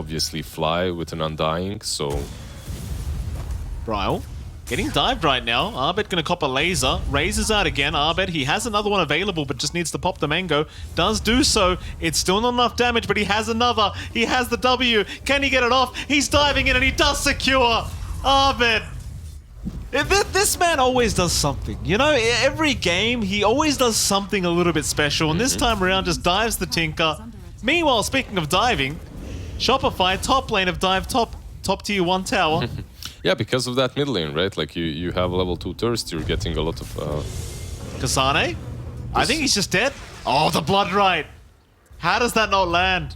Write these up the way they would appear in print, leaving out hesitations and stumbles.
obviously Fly with an Undying, so... Bryle getting dived right now. Arbet gonna cop a laser. Raises out again. Arbet, he has another one available, but just needs to pop the mango. Does do so. It's still not enough damage, but he has another. He has the W. Can he get it off? He's diving in and he does secure. Arbet. This man always does something. You know, every game, he always does something a little bit special, and this time around just dives the Tinker. Meanwhile, speaking of diving, Shopify, top lane of dive, top tier 1 tower. Yeah, because of that mid lane, right? Like you have level 2 Thirst, you're getting a lot of... Kasane? I think he's just dead. Oh, the blood right. How does that not land?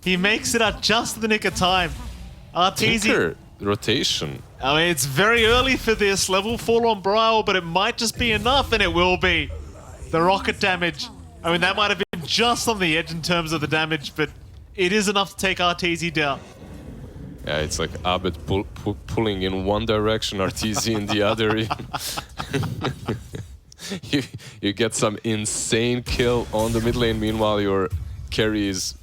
He makes it out just in the nick of time. Arteezy. Tinker rotation. I mean, it's very early for this. Level 4 on Bryle, but it might just be enough, and it will be. The rocket damage. I mean, that might have been just on the edge in terms of the damage, but it is enough to take Arteezy down. Yeah, it's like Abed pulling in one direction, Arteezy in the other. you get some insane kill on the mid lane, meanwhile your carry is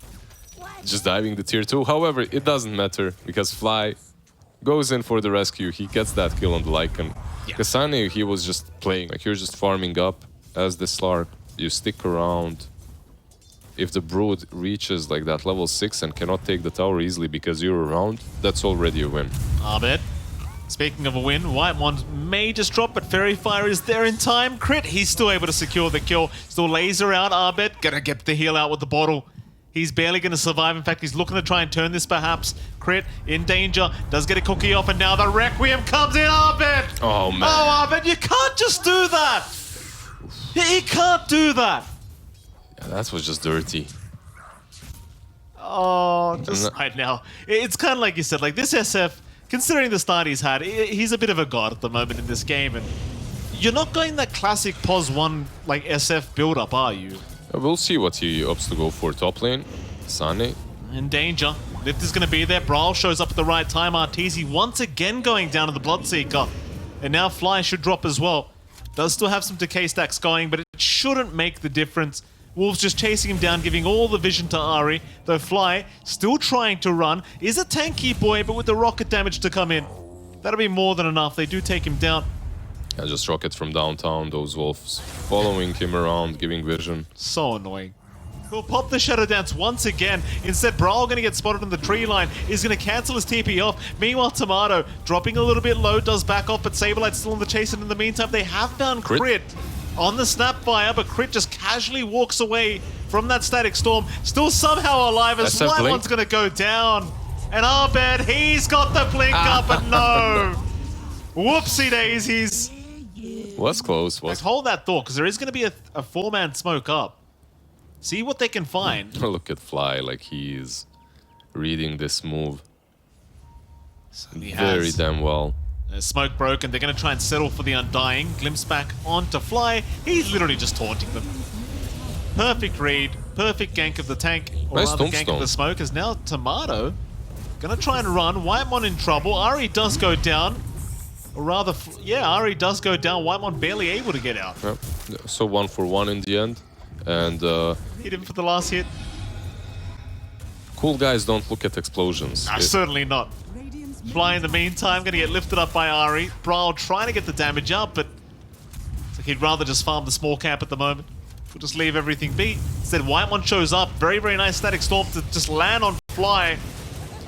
just diving the tier 2. However, it doesn't matter, because Fly goes in for the rescue. He gets that kill on the Lycan. Yeah. Kasane, he was just playing, like you're just farming up as the Slark. You stick around. If the Brood reaches like that level 6 and cannot take the tower easily because you're around, that's already a win. Arbet. Speaking of a win, Whitemon may just drop, but Fairy Fire is there in time. Crit, he's still able to secure the kill. Still laser out, Arbet. Gonna get the heal out with the bottle. He's barely gonna survive. In fact, he's looking to try and turn this perhaps. Crit, in danger. Does get a cookie off, and now the Requiem comes in, Arbet! Oh, man. Oh, Arbet, you can't just do that! You can't do that! Yeah, that was just dirty. Oh, just right now. It's kind of like you said, like this SF, considering the start he's had, he's a bit of a god at the moment in this game, and you're not going that classic POS 1 like SF build-up, are you? We'll see what he opts to go for top lane. Sane. In danger. Lift is going to be there. Brawl shows up at the right time. Arteezy once again going down to the Bloodseeker. And now Fly should drop as well. Does still have some decay stacks going, but it shouldn't make the difference. Wolves just chasing him down, giving all the vision to Ahri. Though Fly, still trying to run, is a tanky boy, but with the rocket damage to come in. That'll be more than enough. They do take him down. Yeah, just rocket from downtown, those wolves following him around, giving vision. So annoying. He'll pop the Shadow Dance once again. Instead, Brawl going to get spotted on the tree line. Is going to cancel his TP off. Meanwhile, Tomato dropping a little bit low, does back off, but Saberlight's still on the chase. And in the meantime, they have found Crit on the Snapfire, but Crit just casually walks away from that Static Storm. Still somehow alive as Whitemon's going to go down. And Arbed, he's got the blink up, but no. Whoopsie daisies. Was close. Hold that thought, because there is going to be a four-man smoke up. See what they can find. Look at Fly, like he's reading this move very damn well. Smoke broken. They're going to try and settle for the Undying. Glimpse back onto Fly. He's literally just taunting them. Perfect read. Perfect gank of the tank. Or nice rather, gank of the smoke. Is now Tomato going to try and run. Whitemon in trouble. Ahri does go down. Or rather, yeah, Ahri does go down. Whitemon barely able to get out. Yep. So 1-for-1 in the end. And hit him for the last hit. Cool guys don't look at explosions. Certainly not. Fly in the meantime, going to get lifted up by Ahri. Brawl trying to get the damage up, but he'd rather just farm the small camp at the moment. We'll just leave everything be. Instead, Whitemon shows up. Very, very nice Static Storm to just land on Fly.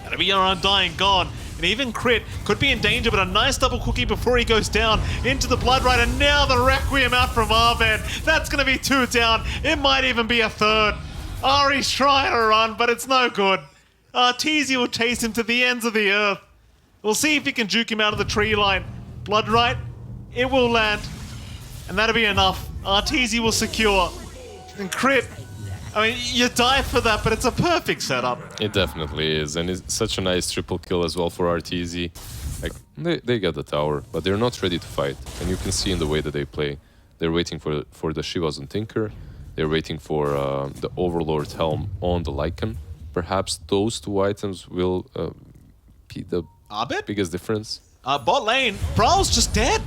Gonna be our Undying gone. And even Crit could be in danger, but a nice double cookie before he goes down into the Blood Rite. And now the Requiem out from Arbed. That's going to be 2 down. It might even be a 3rd. Ahri's trying to run, but it's no good. Arteezy will chase him to the ends of the earth. We'll see if he can juke him out of the tree line. Blood Rite, it will land. And that'll be enough. Arteezy will secure. And Crit, I mean, you die for that, but it's a perfect setup. It definitely is, and it's such a nice triple kill as well for Arteezy. Like, they get the tower, but they're not ready to fight. And you can see in the way that they play. They're waiting for the Shivas on Tinker. They're waiting for the Overlord Helm on the Lycan. Perhaps those 2 items will be the biggest difference. Bot lane, Brawl's just dead.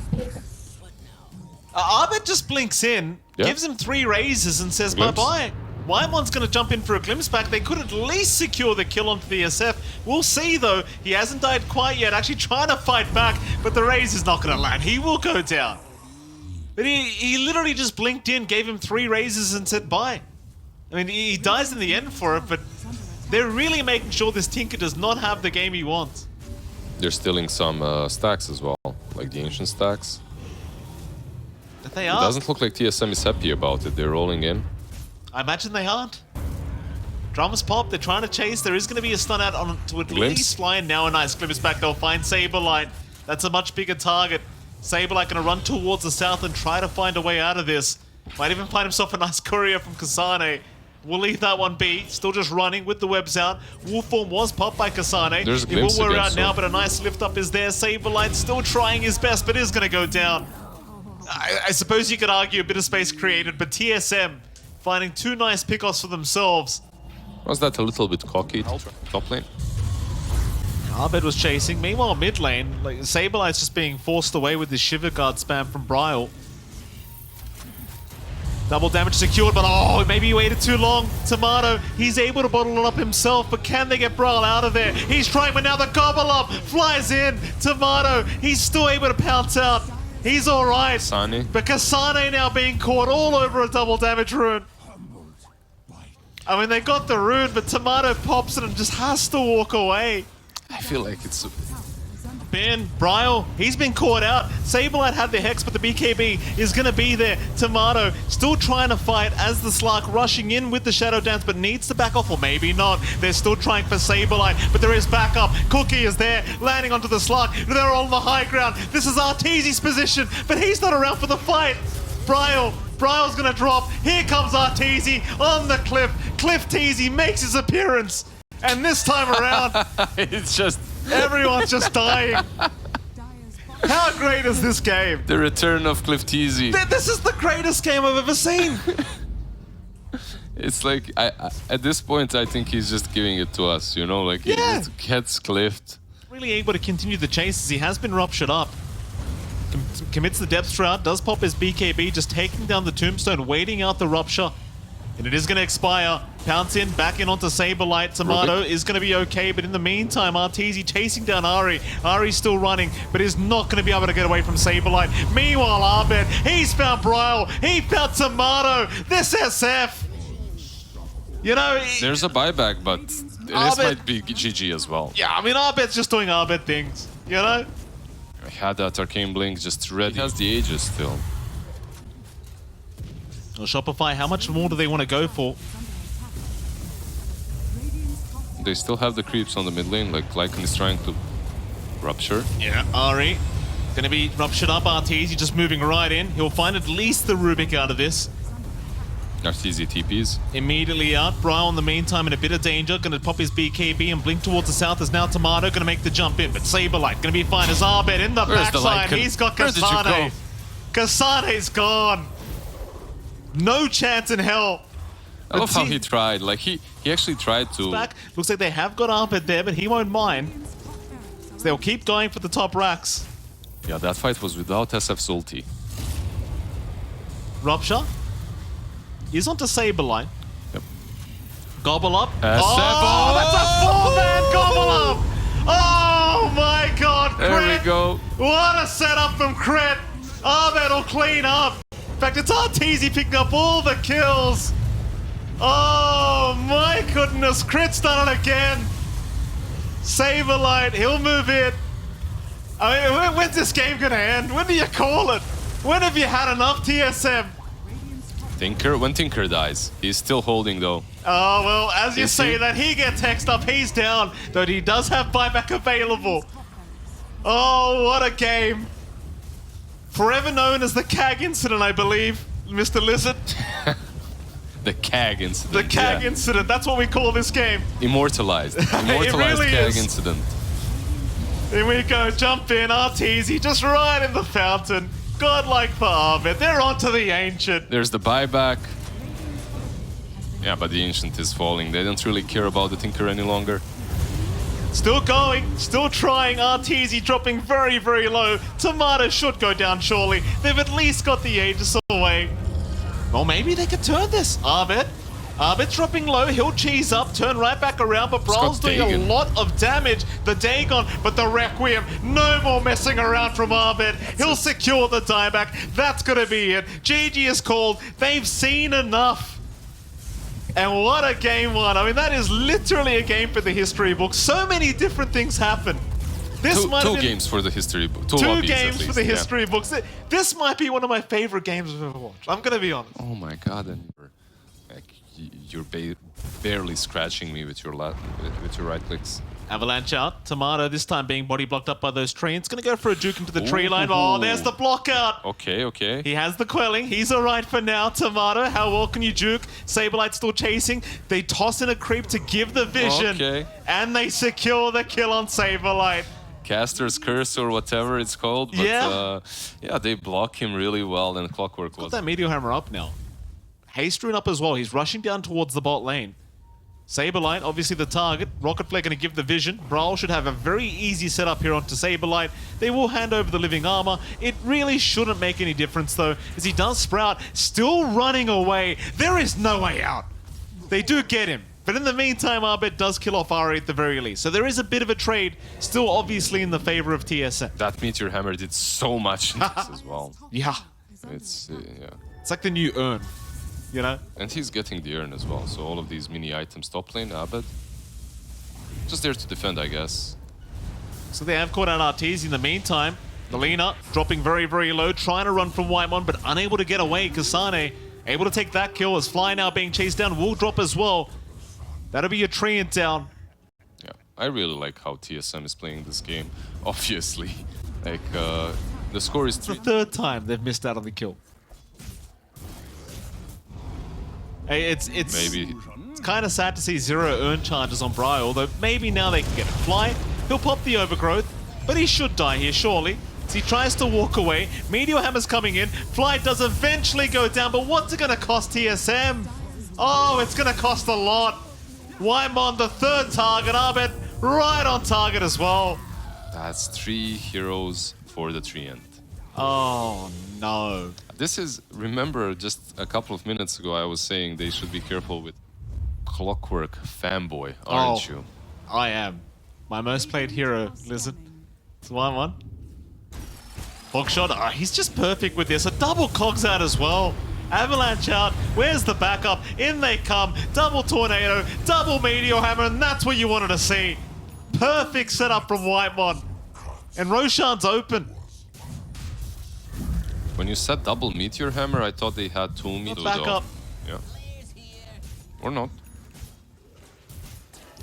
Arbet just blinks in, gives him 3 raises and says bye-bye. Wymon's going to jump in for a glimpse back. They could at least secure the kill onto the SF. We'll see, though. He hasn't died quite yet, actually trying to fight back, but the raise is not going to land. He will go down. But he literally just blinked in, gave him 3 raises and said bye. I mean, he dies in the end for it, but they're really making sure this Tinker does not have the game he wants. They're stealing some stacks as well, like the ancient stacks. But they It are. doesn't look like TSM is happy about it. They're rolling in. I imagine they aren't. Drums pop, they're trying to chase. There is going to be a stun out on to at Glimpse. least fly, and now a nice glimpse back. They'll find Saberlight. That's a much bigger target. Saberlight going to run towards the south and try to find a way out of this. Might even find himself a nice courier from Kasane. We'll leave that one be. Still just running with the webs out. Wolf form was popped by Kasane. There's a He will glimpse wear again, out so- now, but a nice lift up is there. Saberlight still trying his best, but is going to go down. I suppose you could argue a bit of space created, but TSM finding 2 nice pickoffs for themselves. Was that a little bit cocky? Top lane? Arbed was chasing. Meanwhile, mid lane, like Saberlight's just being forced away with this Shiver Guard spam from Bryle. Double damage secured, but oh, maybe he waited too long. Tomato, he's able to bottle it up himself, but can they get Bryle out of there? He's trying, but now the gobble up flies in. Tomato, he's still able to pounce out. He's all right. Kasane. But Kasane now being caught all over a double damage rune. I mean, they got the rune, but Tomato pops it and just has to walk away. I feel like it's... Ben, Bryle, he's been caught out. Saberlight had the Hex, but the BKB is going to be there. Tomato still trying to fight as the Slark rushing in with the Shadow Dance, but needs to back off, or maybe not. They're still trying for Saberlight, but there is backup. Cookie is there, landing onto the Slark. They're all on the high ground. This is Arteezy's position, but he's not around for the fight. Bryle's going to drop. Here comes Arteezy on the cliff. Cliff Teezy makes his appearance. And this time around, it's just... everyone's just dying. How great is this game? the return of Cliff Teezy. This is the greatest game I've ever seen. It's like, at this point, I think he's just giving it to us, you know? Like, he Yeah. just gets cliffed. Really able to continue the chase as he has been ruptured up. Commits the Depth Shroud, does pop his BKB, just taking down the Tombstone, waiting out the rupture. And it is going to expire. Pounce in, back in onto Saberlight. Tomato is going to be okay, but in the meantime, Arteezy chasing down Ari. Ari's still running, but is not going to be able to get away from Saberlight. Meanwhile, Arbed, he's found Bryle. He found Tomato. This SF. You know... There's a buyback, but this might be GG as well. Yeah, I mean, Arbed's just doing Arbed things, you know? I had that Arcane Blink just ready. He has the Aegis still. Well, Shopify, how much more do they want to go for? They still have the creeps on the mid lane, like Lycan is trying to rupture. Yeah, Ari going to be ruptured up. Arteezy just moving right in. He'll find at least the Rubik out of this. Arteezy TPs. Immediately out. Bryle in the meantime in a bit of danger. Going to pop his BKB and blink towards the south as now Tomato going to make the jump in. But Saberlight going to be fine as Arbed in the Where's the backside. Lycan? He's got Where did you Kasane. go? Kasane's gone. No chance in hell. I love how he tried. Like, he actually tried to... Back. Looks like they have got Arbed there, but he won't mind. So they'll keep going for the top racks. Yeah, that fight was without SF's ulti. Rupture. He's onto Saberlight. Yep. Gobble up. SF. Oh, that's a 4-man gobble up. Oh my god, Crit. There we go. What a setup from Crit. Arbed will clean up. In fact, it's Arteezy picking up all the kills. Oh my goodness, Crit's done it again. Saberlight, he'll move in. I mean, when's this game gonna end? When do you call it? When have you had enough, TSM? Tinker, when Tinker dies, he's still holding though. Oh, well, as you Is say he? that, he gets hexed up, he's down, though he does have buyback available. Oh, what a game. Forever known as the CAG incident, I believe, Mr. Lizard. The CAG incident. The CAG yeah. incident, that's what we call this game. Immortalized. Immortalized really CAG is. incident. Here we go, jump in, Arteezy, just right in the fountain. Godlike for Arbed, they're onto the Ancient. There's the buyback. Yeah, but the Ancient is falling. They don't really care about the Tinker any longer. Still going, still trying. Arteezy dropping very, very low. Tomato should go down surely. They've at least got the Aegis away. Or maybe they could turn this. Arbed Arbit's dropping low, he'll cheese up, turn right back around, but Brawl's doing a lot of damage. The Dagon, but the Requiem, no more messing around from Arbit. He'll secure the dieback. That's gonna be it. GG is called. They've seen enough. And what a game one. I mean, that is literally a game for the history book. So many different things happen. This might have been games for the history book. Two games for the history books. This might be one of my favorite games I've ever watched. I'm gonna be honest. Oh my god, and you're barely scratching me with your right clicks. Avalanche out. Tomato this time being body blocked up by those trees. Gonna go for a juke into the tree line. Oh, there's the block out. Okay. He has the quelling. He's alright for now. Tomato, how well can you juke? Saberlight still chasing. They toss in a creep to give the vision. Okay. And they secure the kill on Saberlight. Caster's Curse or whatever it's called. But, yeah, they block him really well, and Clockwork was... Got that Meteor Hammer up now. Haste Rune up as well. He's rushing down towards the bot lane. Saberlight, obviously the target. Rocket Flare going to give the vision. Brawl should have a very easy setup here onto Saberlight. They will hand over the living armor. It really shouldn't make any difference though, as he does Sprout, still running away. There is no way out. They do get him. But in the meantime, Arbit does kill off Ari at the very least. So there is a bit of a trade, still obviously in the favor of TSM. That Meteor Hammer did so much in this as well. Yeah. It's like the new urn, you know? And he's getting the urn as well, so all of these mini items top lane, Abed. Just there to defend, I guess. So they have caught out Arteezy in the meantime. Nalina dropping very, very low, trying to run from Whitemon, but unable to get away. Kasane able to take that kill as Fly now being chased down, will drop as well. That'll be a Treant down. Yeah, I really like how TSM is playing this game. Obviously, like the score is 3. It's the third time they've missed out on the kill. Hey, it's kind of sad to see 0 urn charges on Briar, although maybe now they can get it. Fly, he'll pop the overgrowth, but he should die here surely. As he tries to walk away, Meteor Hammer's coming in. Fly does eventually go down, but what's it gonna cost TSM? Oh, it's gonna cost a lot. Whitemon, the third target, Arbit right on target as well. That's 3 heroes for the Treant. Oh no. This is, remember just a couple of minutes ago I was saying they should be careful with Clockwork fanboy, aren't you? I am. My most played hero, Lizard. It's 1-1. Hookshot, he's just perfect with this. A double cogs out as well. Avalanche out, where's the backup? In they come, double tornado, double Meteor Hammer, and that's what you wanted to see. Perfect setup from Whitemon. And Roshan's open. When you said double Meteor Hammer, I thought they had 2 Meteor backup. Yeah. Or not.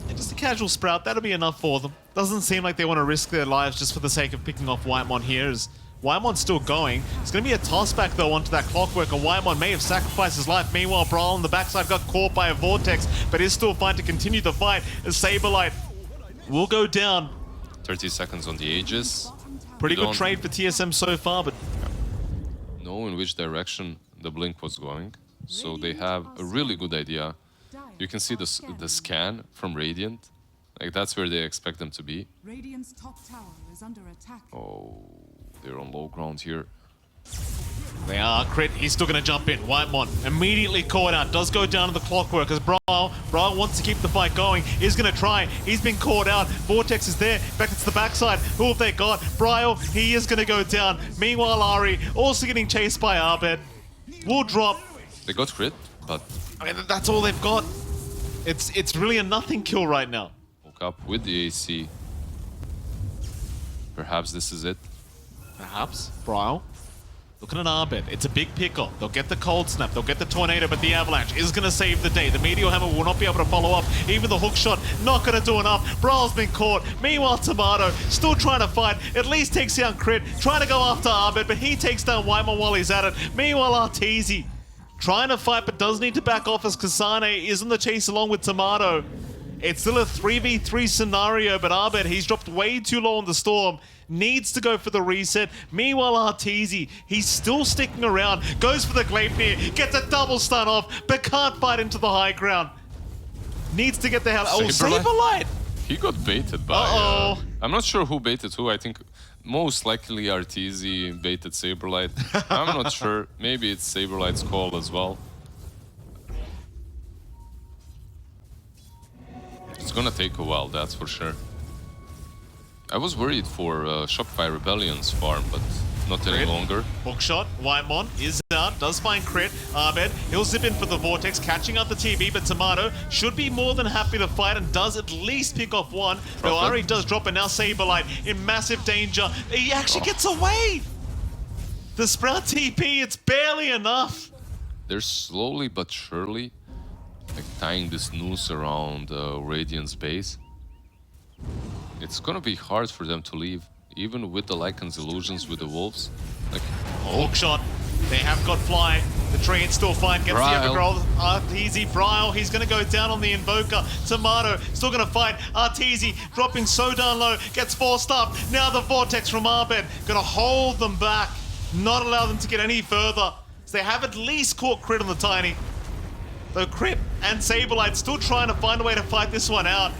And just a casual Sprout, that'll be enough for them. Doesn't seem like they want to risk their lives just for the sake of picking off Whitemon here. As Whitemon's still going. It's going to be a toss back though onto that Clockwork, and Whitemon may have sacrificed his life. Meanwhile, Brawl on the backside got caught by a Vortex, but is still fine to continue the fight as Saberlight will go down. 30 seconds on the Aegis. Pretty good trade for TSM so far, but... know in which direction the blink was going, so they have a really good idea. You can see the scan from Radiant, like that's where they expect them to be. Radiant's top tower is under attack. Oh, they're on low ground here. They are. Crit, he's still going to jump in. Whitemon immediately caught out, does go down to the Clockwork as Brawl wants to keep the fight going, is going to try. He's been caught out. Vortex is there. In fact, it's the backside. Who have they got? Bryle, he is going to go down. Meanwhile, Ari also getting chased by Arbed. Will drop. They got crit, but... I mean, that's all they've got. It's really a nothing kill right now. Woke up with the AC. Perhaps this is it. Perhaps. Bryle. Looking at Arbit, it's a big pick-up. They'll get the Cold Snap, they'll get the Tornado, but the Avalanche is going to save the day. The Meteor Hammer will not be able to follow up. Even the hook shot, not going to do enough. Brawl's been caught. Meanwhile, Tomato still trying to fight. At least takes down Crit, trying to go after Arbit, but he takes down Whitemon while he's at it. Meanwhile, Arteezy trying to fight, but does need to back off as Kasane is in the chase along with Tomato. It's still a 3v3 scenario, but Arbit, he's dropped way too low on the Storm. Needs to go for the reset. Meanwhile, Arteezy, he's still sticking around. Goes for the Gleipnir, gets a double stun off, but can't fight into the high ground. Needs to get the hell out. Oh, Saberlight! He got baited by... I'm not sure who baited who. I think most likely Arteezy baited Saberlight. I'm not sure. Maybe it's Saberlight's call as well. gonna take a while, that's for sure. I was worried for Shopify Rebellion's farm, but not any longer. Hookshot, Whitemon is out, does find crit. Abed, he'll zip in for the Vortex, catching up the TB, but Tomato should be more than happy to fight and does at least pick off one. Though Ari does drop, and now Saberlight in massive danger. He actually gets away! The Sprout TP, it's barely enough. They're slowly but surely like tying this noose around Radiant's base. It's gonna be hard for them to leave, even with the Lycan's illusions with the wolves. Like, Hookshot, they have got fly. The train still fine, gets Bryle. the Evergrowth. Arteezy, Bryle, he's gonna go down on the Invoker. Tomato, still gonna fight. Arteezy, dropping so down low, gets forced up. Now the Vortex from Arbed, gonna hold them back, not allow them to get any further. So they have at least caught crit on the Tiny. Though Crit and Saberlight still trying to find a way to fight this one out.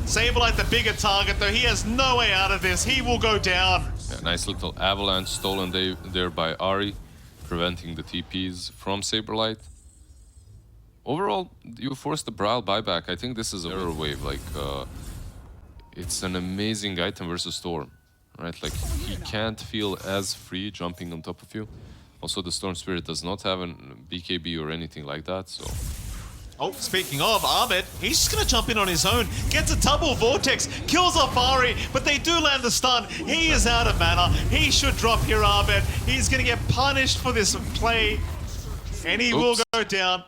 Saberlight the bigger target, though he has no way out of this. He will go down. yeah, nice little avalanche stolen there by Ari, preventing the TPs from Saberlight. Overall, you force the Bryle buyback. I think this is a error wave. Like, it's an amazing item versus Storm, right? Like, he can't feel as free jumping on top of you. Also, the Storm Spirit does not have an BKB or anything like that, so... Oh, speaking of, Ahmed, he's just gonna jump in on his own, gets a double Vortex, kills off Ari, but they do land the stun. He is out of mana. He should drop here, Ahmed. He's gonna get punished for this play, and he will go down.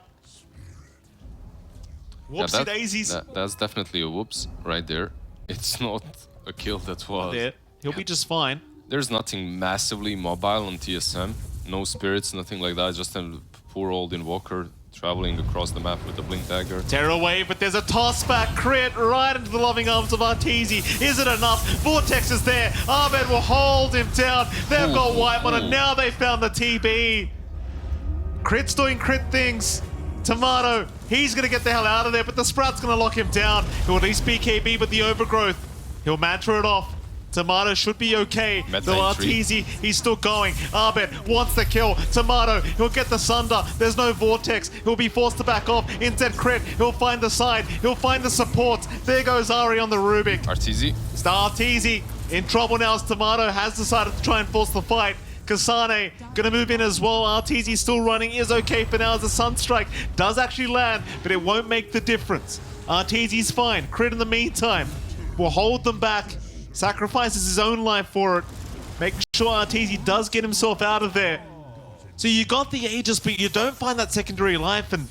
Whoopsie daisies. That's definitely a whoops right there. It's not a kill that was... There. He'll be just fine. There's nothing massively mobile on TSM. No spirits, nothing like that. Just a poor old Invoker traveling across the map with a Blink Dagger. Terror wave, but there's a toss back crit right into the loving arms of Arteezy. Is it enough? Vortex is there. Ahmed will hold him down. They've got Whitemon, and now they found the TB. Crit's doing crit things. Tomato, he's gonna get the hell out of there, but the Sprout's gonna lock him down. He'll at least BKB with the Overgrowth. He'll Mantra it off. Tomato should be okay. Though Arteezy, he's still going. Arbed wants the kill. Tomato, he'll get the Sunder. There's no Vortex. He'll be forced to back off. Instead, Crit, he'll find the side. He'll find the supports. There goes Ari on the Rubik. Arteezy. Arteezy in trouble now as Tomato has decided to try and force the fight. Kasane gonna move in as well. Arteezy still running, is okay for now as the Sunstrike does actually land, but it won't make the difference. Arteezy's fine. Crit in the meantime will hold them back. Sacrifices his own life for it. Making sure Arteezy does get himself out of there. So you got the Aegis, but you don't find that secondary life, and...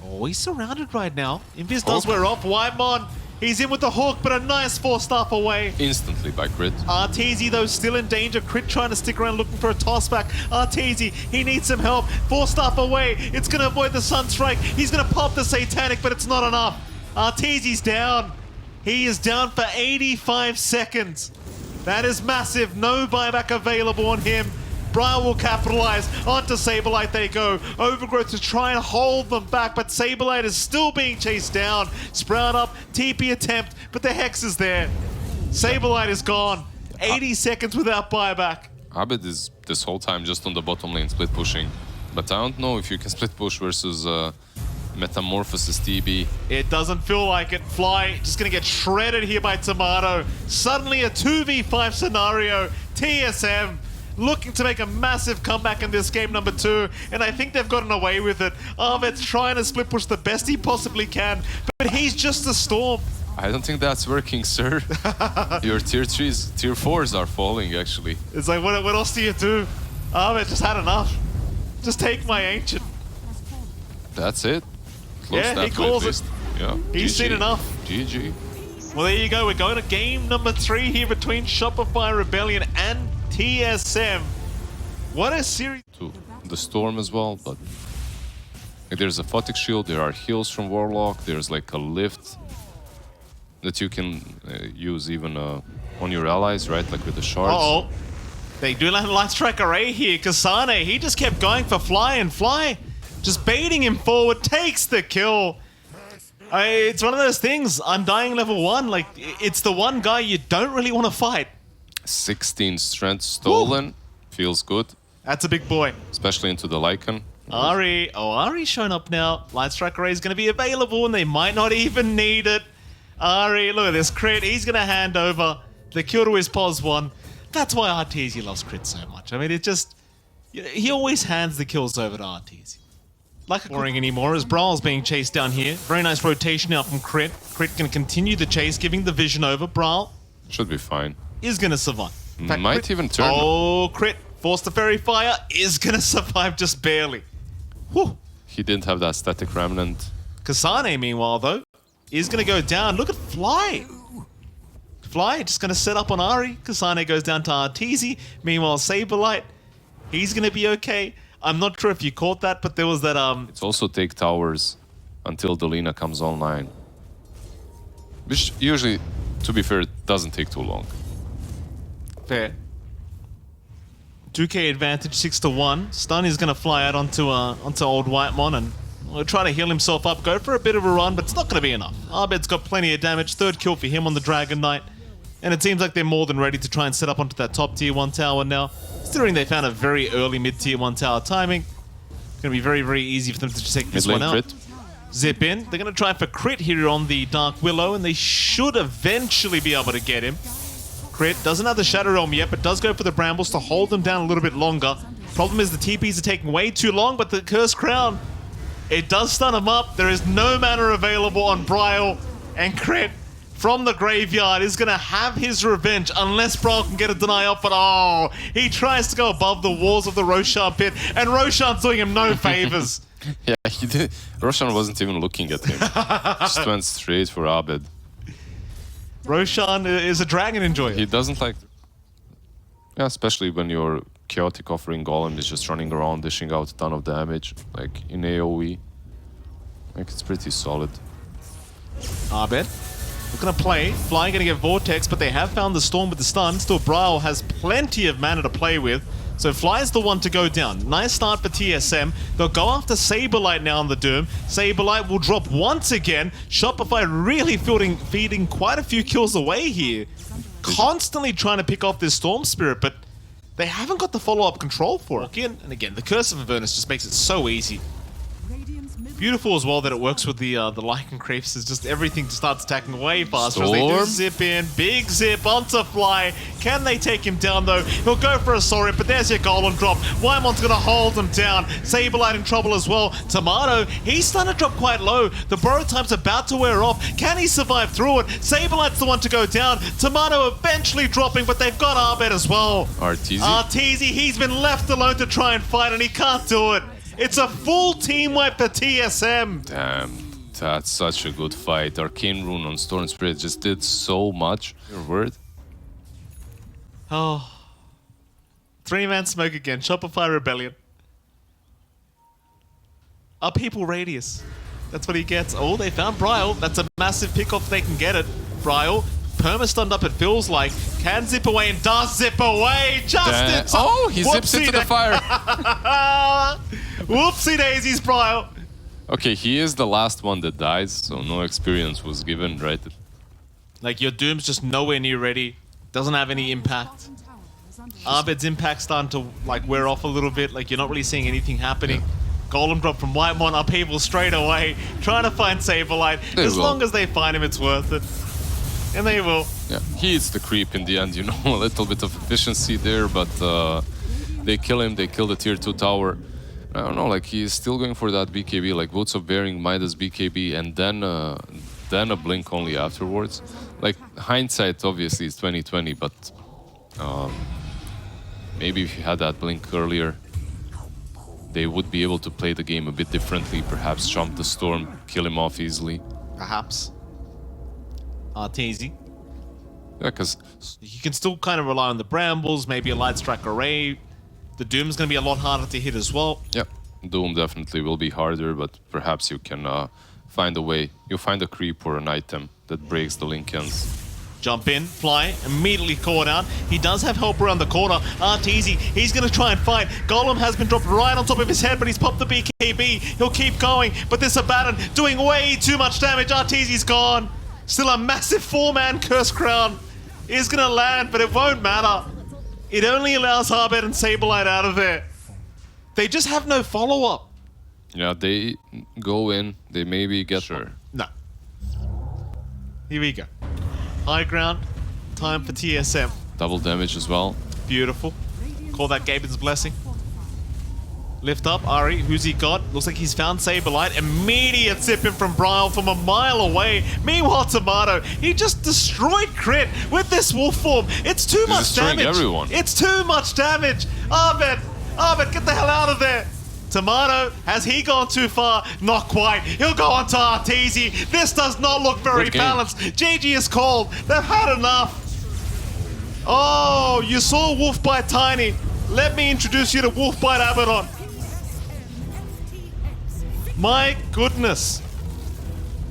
Oh, he's surrounded right now. Invis does wear off. Whitemon, he's in with the hook, but a nice 4-staff away. Instantly by Crit. Arteezy, though, still in danger. Crit trying to stick around looking for a toss back. Arteezy, he needs some help. 4-staff away. It's going to avoid the Sunstrike. He's going to pop the Satanic, but it's not enough. Arteezy's down. He is down for 85 seconds. That is massive. No buyback available on him. Bryle will capitalize. Onto Saberlight they go. Overgrowth to try and hold them back, but Saberlight is still being chased down. Sprout up, TP attempt, but the Hex is there. Saberlight is gone. 80 seconds without buyback. Abed is this whole time just on the bottom lane split pushing. But I don't know if you can split push versus Metamorphosis TB. It doesn't feel like it. Fly just gonna get shredded here by Tomato. Suddenly a 2v5 scenario. TSM looking to make a massive comeback in this game number 2, and I think they've gotten away with it. Ahmed's trying to split push the best he possibly can, but he's just a Storm. I don't think that's working, sir. Your tier 3s, tier 4s are falling, actually. It's like, what else do you do? Ahmed just had enough. Just take my Ancient. That's it. Close Yeah, that he calls list. Yeah. He's GG. seen enough. GG. Well, there you go. We're going to game number 3 here between Shopify Rebellion and TSM. What a series. To the Storm as well, but there's a Photic Shield, there are heals from Warlock, there's like a lift that you can use even on your allies, right? Like with the shards. Uh-oh. They do land a Light Strike Array here. Kasane, he just kept going for Fly, and Fly just baiting him forward, takes the kill. It's one of those things, Undying level 1, like, it's the one guy you don't really want to fight. 16 strength stolen. Feels good. That's a big boy. Especially into the Lycan. Ari. Oh, Ari's shown up now. Light Strike Array is going to be available and they might not even need it. Ari, look at this crit. He's going to hand over the kill to his pos one. That's why Arteezy loves crit so much. I mean, it just... He always hands the kills over to Arteezy. Like boring anymore as Brawl's being chased down here. Very nice rotation out from Crit. Crit can continue the chase, giving the vision over. Brawl Should be fine. is going to survive. In fact, Might Crit, even turn. Oh, Crit. Force the Fairy Fire is going to survive just barely. Whew. He didn't have that static remnant. Kasane, meanwhile, though, is going to go down. Look at Fly. Fly just going to set up on Ari. Kasane goes down to Arteezy. Meanwhile, Saberlight, he's going to be okay. I'm not sure if you caught that, but there was that... It's also take towers until Delina comes online. Which usually, to be fair, doesn't take too long. Fair. 2k advantage, 6-1. Stun is going to fly out onto old Whitemon and will try to heal himself up. Go for a bit of a run, but it's not going to be enough. Abed's got plenty of damage. Third kill for him on the Dragon Knight. And it seems like they're more than ready to try and set up onto that top tier 1 tower now. Considering they found a very early mid tier 1 tower timing. It's going to be very, very easy for them to just take this Mid one lane out. crit. Zip in. They're going to try for crit here on the Dark Willow, and they should eventually be able to get him. Crit doesn't have the Shadow Realm yet, but does go for the Brambles to hold them down a little bit longer. Problem is the TPs are taking way too long, but the Cursed Crown, it does stun him up. There is no mana available on Bryle, and Crit from the graveyard is going to have his revenge unless Bryle can get a deny off, but oh, he tries to go above the walls of the Roshan pit, and Roshan's doing him no favors. Yeah, he did. Roshan wasn't even looking at him. Just went straight for Abed. Roshan is a dragon enjoyer. He doesn't like... Yeah, especially when your chaotic offering golem is just running around dishing out a ton of damage, like in AoE. Like, it's pretty solid. Abed, we're gonna play. Flying gonna get Vortex, but they have found the Storm with the stun. Still, Bryle has plenty of mana to play with. So Fly's the one to go down. Nice start for TSM. They'll go after Saberlight now on the Doom. Saberlight will drop once again. Shopify really feeding quite a few kills away here. Constantly trying to pick off this Storm Spirit, but they haven't got the follow-up control for it. And again, the Curse of Avernus just makes it so easy. Beautiful as well that it works with the Lycan Creeps. Is just everything starts attacking way faster as they do Storm. zip in. Big zip onto Fly. Can they take him down though? He'll go for a Saurian, but there's your golem drop. Wymon's gonna hold him down. Saberlight in trouble as well. Tomato, he's starting to drop quite low. The borrow time's about to wear off. Can he survive through it? Saberlight's the one to go down. Tomato eventually dropping, but they've got Arbed as well. Arteezy. Arteezy, he's been left alone to try and fight, and he can't do it. It's a full team wipe for TSM. Damn, that's such a good fight. Arcane Rune on Storm Spirit just did so much. Your word? Oh. 3-man smoke again. Shopify Rebellion. Upheaval Radius. That's what he gets. Oh, they found Bryle. That's a massive pick-off if they can get it. Bryle, perma-stunned up it feels like. Can zip away and does zip away. Just in time. Oh, he zips into the fire. Whoopsie daisies, Bryle. Okay, he is the last one that dies, so no experience was given, right? Like, your Doom's just nowhere near ready. Doesn't have any impact. Abed's impact starting to, like, wear off a little bit. Like, you're not really seeing anything happening. Golem drop from Whitemon, upheaval straight away. Trying to find Saberlight. As long as they find him, it's worth it. And they will. Yeah, he hits the creep in the end, you know, a little bit of efficiency there, but they kill him, they kill the tier 2 tower. I don't know, like, he's still going for that BKB, like Boots of Bearing, Midas BKB, and then a blink only afterwards. Like, hindsight, obviously, is 2020, but maybe if you had that blink earlier, they would be able to play the game a bit differently, perhaps jump the Storm, kill him off easily. Perhaps. Arteezy. Yeah, because... You can still kind of rely on the Brambles, maybe a Light Strike Array. The Doom's going to be a lot harder to hit as well. Yeah, Doom definitely will be harder, but perhaps you can find a way. You'll find a creep or an item that breaks the Lincolns. Jump in, Fly, immediately caught out. He does have help around the corner. Arteezy, he's going to try and fight. Golem has been dropped right on top of his head, but he's popped the BKB. He'll keep going, but this Abaddon doing way too much damage. Arteezy's gone. Still a massive 4-man Curse Crown is going to land, but it won't matter. It only allows Arbed and Saberlight out of there. They just have no follow-up. Yeah, they go in. They maybe get Sure. No. Here we go. High ground. Time for TSM. double damage as well. Beautiful. Call that Gaben's blessing. Lift up, Ari. Who's he got? Looks like he's found Saberlight. Immediate zipping from Bryle from a mile away. Meanwhile, Tomato, he just destroyed Crit with this wolf form. It's too much destroying damage. everyone. It's too much damage. Ahmed, get the hell out of there. Tomato, has he gone too far? Not quite. He'll go on to Arteezy. This does not look very Good game. balanced. GG is called. They've had enough. Oh, you saw Wolf Bite Tiny. Let me introduce you to Wolf Bite Abaddon. My goodness.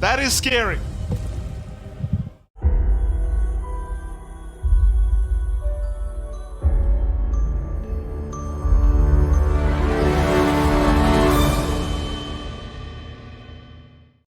That is scary.